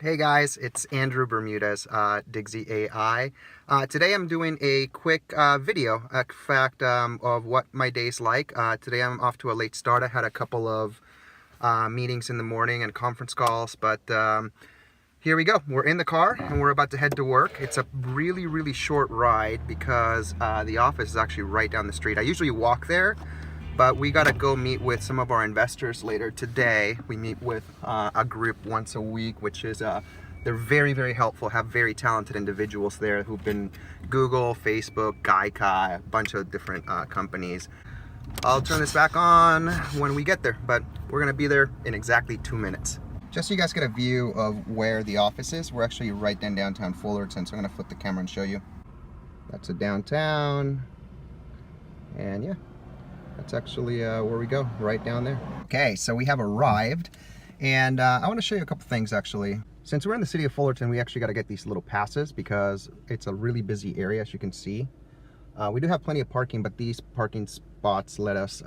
Hey guys, it's Andrew Bermudez, Digsy AI. Today I'm doing a quick video, in fact, of what my day's like. Today I'm off to a late start. I had a couple of meetings in the morning and conference calls, but here we go. We're in the car and we're about to head to work. It's a really short ride because the office is actually right down the street. I usually walk there, but we got to go meet with some of our investors later today. We meet with a group once a week, which is, they're very helpful, have very talented individuals there who've been Google, Facebook, Gaikai, a bunch of different companies. I'll turn this back on when we get there, but we're gonna be there in exactly 2 minutes. Just so you guys get a view of where the office is, we're actually right in downtown Fullerton, so I'm gonna flip the camera and show you. That's a downtown, and yeah. That's actually where we go, right down there. Okay, so we have arrived, and I want to show you a couple things actually. Since we're in the city of Fullerton, we actually got to get these little passes because it's a really busy area, as you can see. We do have plenty of parking, but these parking spots let us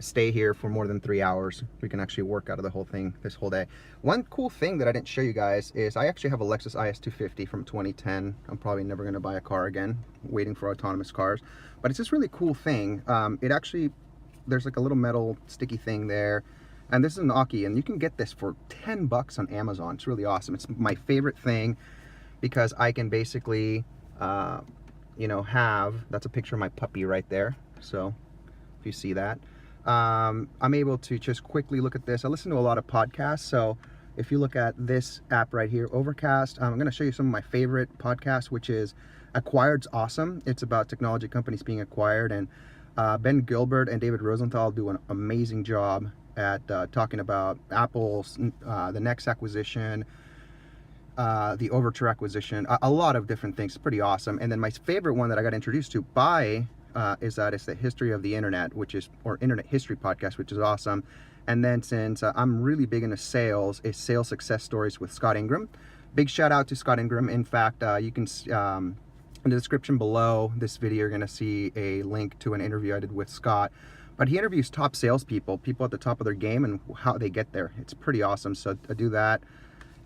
stay here for more than 3 hours. We can actually work out of the whole thing this whole day. One cool thing that I didn't show you guys is I actually have a Lexus IS250 from 2010. I'm probably never going to buy a car again, waiting for autonomous cars. But it's this really cool thing. It actually, there's like a little metal sticky thing there. And this is an Aki, and you can get this for 10 bucks on Amazon. It's really awesome. It's my favorite thing because I can basically, you know, that's a picture of my puppy right there. So if you see that. I'm able to just quickly look at this. I listen to a lot of podcasts, so if you look at this app right here, Overcast, I'm going to show you some of my favorite podcasts, which is Acquired's awesome. It's about technology companies being acquired, and Ben Gilbert and David Rosenthal do an amazing job at talking about Apple's the next acquisition, the Overture acquisition, a lot of different things. It's pretty awesome. And then my favorite one that I got introduced to by is that it's the history of the internet, or internet history podcast, which is awesome. And then since I'm really big into sales, is Sales Success Stories with Scott Ingram. Big shout out to Scott Ingram. In fact, you can in the description below this video, you're gonna see a link to an interview I did with Scott. But he interviews top salespeople, people at the top of their game, and how they get there. It's pretty awesome. So I do that.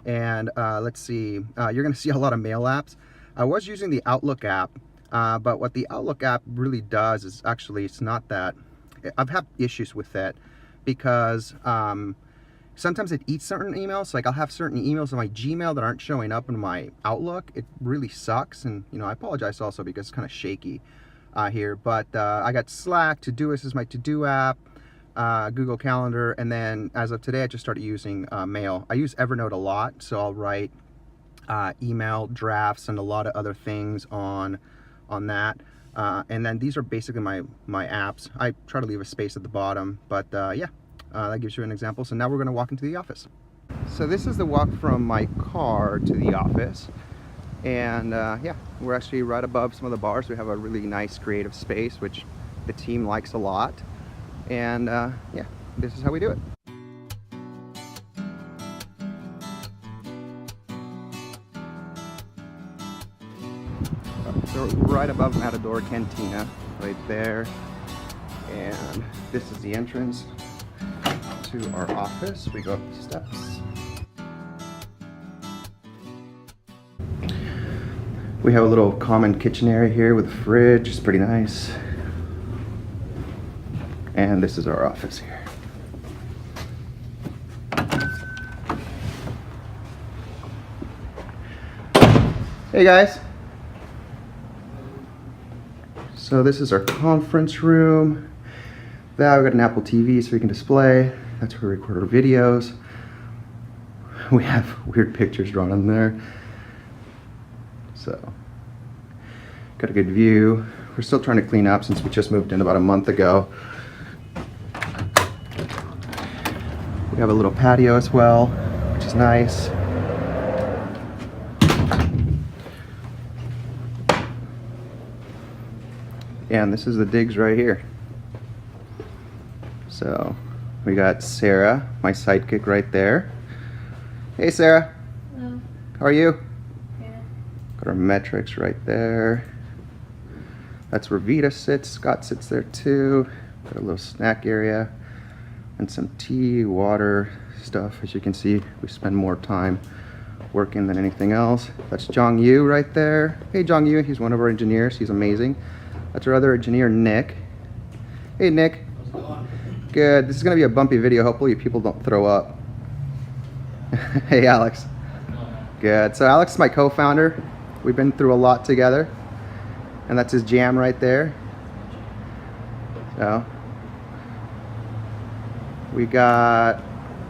And let's see, you're gonna see a lot of mail apps. I was using the Outlook app. But what the Outlook app really does is actually, it's not that, I've had issues with it because sometimes it eats certain emails. Like I'll have certain emails in my Gmail that aren't showing up in my Outlook. It really sucks, and you know, I apologize also because it's kind of shaky here. But I got Slack, Todoist is my to-do app, Google Calendar, and then as of today I just started using Mail. I use Evernote a lot, so I'll write email drafts and a lot of other things on that, and then these are basically my apps. I try to leave a space at the bottom, but yeah, that gives you an example. So now we're going to walk into the office. So this is the walk from my car to the office, and yeah, we're actually right above some of the bars. We have a really nice creative space, which the team likes a lot, and yeah, this is how we do it. So right above Matador Cantina, right there, and this is the entrance to our office. We go up the steps. We have a little common kitchen area here with a fridge. It's pretty nice. And this is our office here. Hey guys. So this is our conference room. Now we've got an Apple TV so we can display. That's where we record our videos. We have weird pictures drawn in there. So, got a good view. We're still trying to clean up since we just moved in about a month ago. We have a little patio as well, which is nice. Yeah, and this is the digs right here. So we got Sarah, my sidekick, right there. Hey Sarah. Hello. How are you? Good. Got our metrics right there. That's where Vita sits. Scott sits there too. Got a little snack area and some tea, water, stuff. As you can see, we spend more time working than anything else. That's Jong Yu right there. Hey Jong Yu, he's one of our engineers. He's amazing. That's our other engineer, Nick. Hey Nick. How's it going? Good. This is gonna be a bumpy video. Hopefully people don't throw up. Hey Alex. Good. So Alex is my co-founder. We've been through a lot together. And that's his jam right there. So we got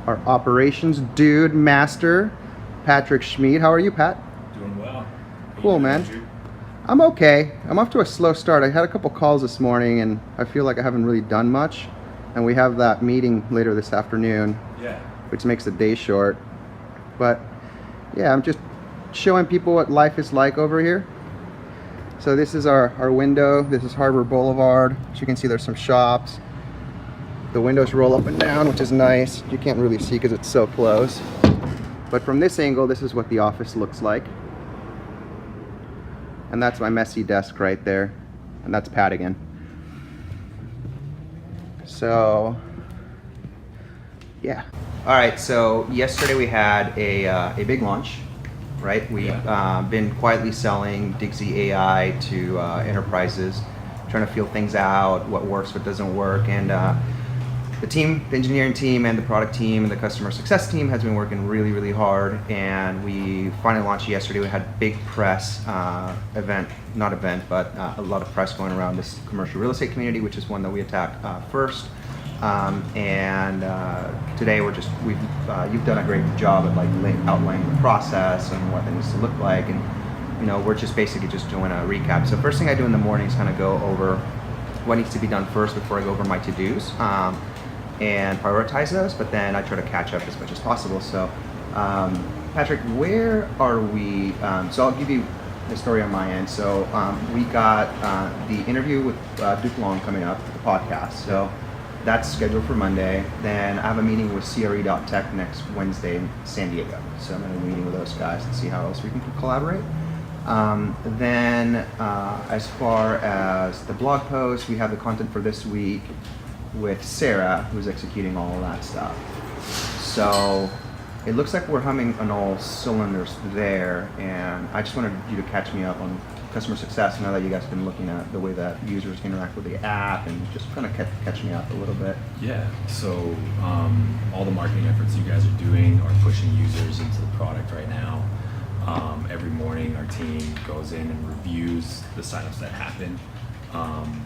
our operations dude master, Patrick Schmid. How are you, Pat? Doing well. Cool, man. I'm okay. I'm off to a slow start. I had a couple calls this morning and I feel like I haven't really done much. And we have that meeting later this afternoon, Yeah. which makes the day short. But yeah, I'm just showing people what life is like over here. So this is our window. This is Harbor Boulevard. As you can see, there's some shops. The windows roll up and down, which is nice. You can't really see because it's so close. But from this angle, this is what the office looks like. And that's my messy desk right there. And that's Pat again. So, yeah. All right, so yesterday we had a big launch, right? We've been quietly selling Digsy AI to enterprises, trying to feel things out, what works, what doesn't work. And the team, the engineering team and the product team and the customer success team has been working really, really hard. And we finally launched yesterday. We had a big press but a lot of press going around this commercial real estate community, which is one that we attacked first. Today you've done a great job at like outlining the process and what it needs to look like, and we're just basically just doing a recap. So first thing I do in the morning is kind of go over what needs to be done first before I go over my to-dos and prioritize those, but then I try to catch up as much as possible. So Patrick, where are we? So I'll give you the story on my end. So we got the interview with Duke Long coming up, the podcast. So that's scheduled for Monday. Then I have a meeting with CRE.tech next Wednesday in San Diego. So I'm going to be meeting with those guys and see how else we can collaborate. As far as the blog post, we have the content for this week with Sarah, who's executing all of that stuff. So it looks like we're humming on all cylinders there, and I just wanted you to catch me up on customer success now that you guys have been looking at the way that users interact with the app, and just kind of catch me up a little bit. Yeah, so all the marketing efforts you guys are doing are pushing users into the product right now. Every morning our team goes in and reviews the signups that happen.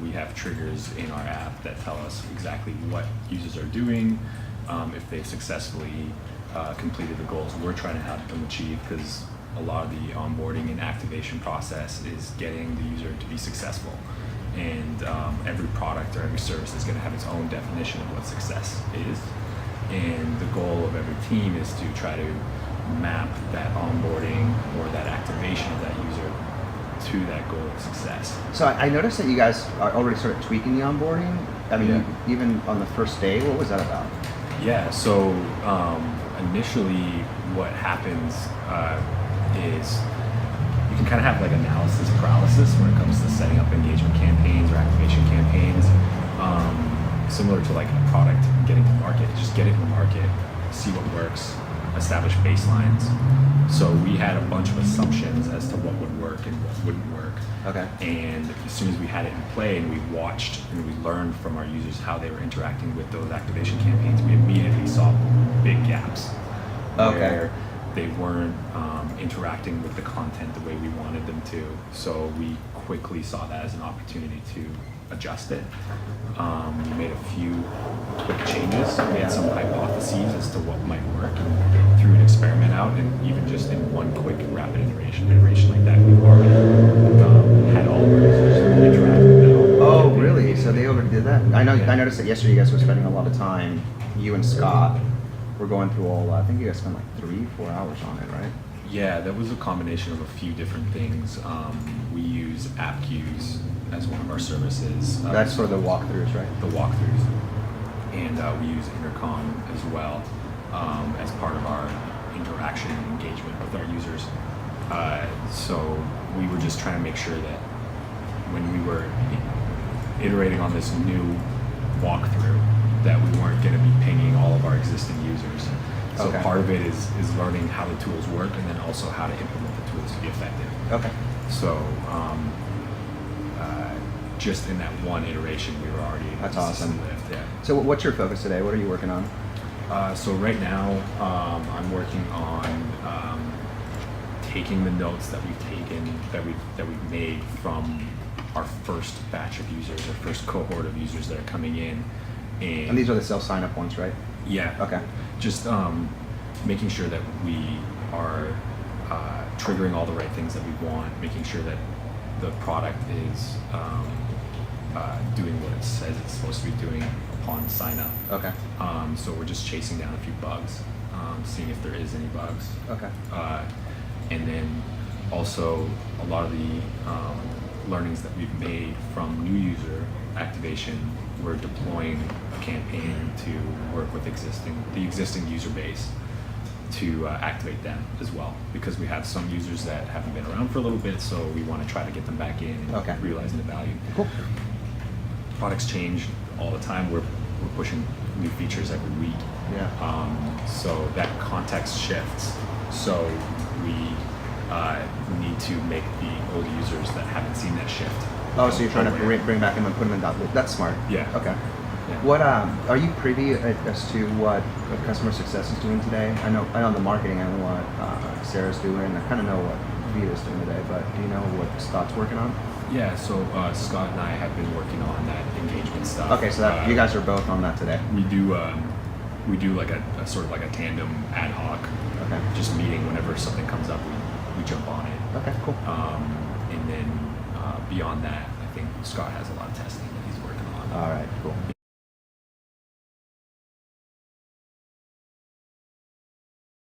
We have triggers in our app that tell us exactly what users are doing, if they've successfully completed the goals we're trying to help them achieve, because a lot of the onboarding and activation process is getting the user to be successful. And every product or every service is going to have its own definition of what success is. And the goal of every team is to try to map that onboarding or that activation of that user to that goal of success. So I noticed that you guys are already started tweaking the onboarding. I mean, even on the first day, what was that about? Yeah, so initially what happens is you can kind of have like analysis paralysis when it comes to setting up engagement campaigns or activation campaigns. Similar to like a product getting to market, just get it in the market, see what works, establish baselines. So we had a bunch of assumptions as to what would work and what wouldn't work. Okay. And as soon as we had it in play and we watched and we learned from our users how they were interacting with those activation campaigns, we immediately saw big gaps. Okay. Where they weren't interacting with the content the way we wanted them to. So we quickly saw that as an opportunity to adjust it. We made a few quick changes. We had some hypotheses as to what might work, and threw an experiment out, and even just in one quick rapid iteration like that, we already had all of our users interact with that. Oh, really? So they already did that? I noticed that yesterday you guys were spending a lot of time, you and Scott were going through all, I think you guys spent like 3-4 hours on it, right? Yeah, that was a combination of a few different things. We use app queues as one of our services. That's for the walkthroughs, right? The walkthroughs. And we use Intercom as well as part of our interaction and engagement with our users. So we were just trying to make sure that when we were iterating on this new walkthrough, that we weren't going to be pinging all of our existing users. So Okay. part of it is learning how the tools work, and then also how to implement the tools to be effective. Okay. So just in that one iteration, we were already able That's to see awesome. some lift. Yeah. So what's your focus today? What are you working on? So right now, I'm working on taking the notes that we've taken, that we've made from our first batch of users, our first cohort of users that are coming in, And these are the self sign up ones, right? yeah, Okay. just making sure that we are triggering all the right things that we want, making sure that the product is doing what it says it's supposed to be doing upon sign up. Okay. So we're just chasing down a few bugs, seeing if there is any bugs. Okay. And then also a lot of the learnings that we've made from new user activation, we're deploying a campaign to work with the existing user base to activate them as well, because we have some users that haven't been around for a little bit, so we want to try to get them back in and Okay. realizing the value. Cool. Products change all the time. We're pushing new features every week. Yeah. So that context shifts. So we need to make the old users that haven't seen that shift. Oh, so you're trying to aware. bring back them and put them in that loop. That's smart. Yeah. Okay. Yeah. What are you privy as to what customer success is doing today? I know the marketing. I know what Sarah's doing. I kind of know what Vita's doing today, but do you know what Scott's working on? Yeah, so Scott and I have been working on that engagement stuff. Okay, so that you guys are both on that today. We do like a sort of like a tandem ad hoc, Okay. just meeting whenever something comes up, we jump on it. Okay. Cool. And then beyond that, I think Scott has a lot of testing that he's working on. All right. Cool.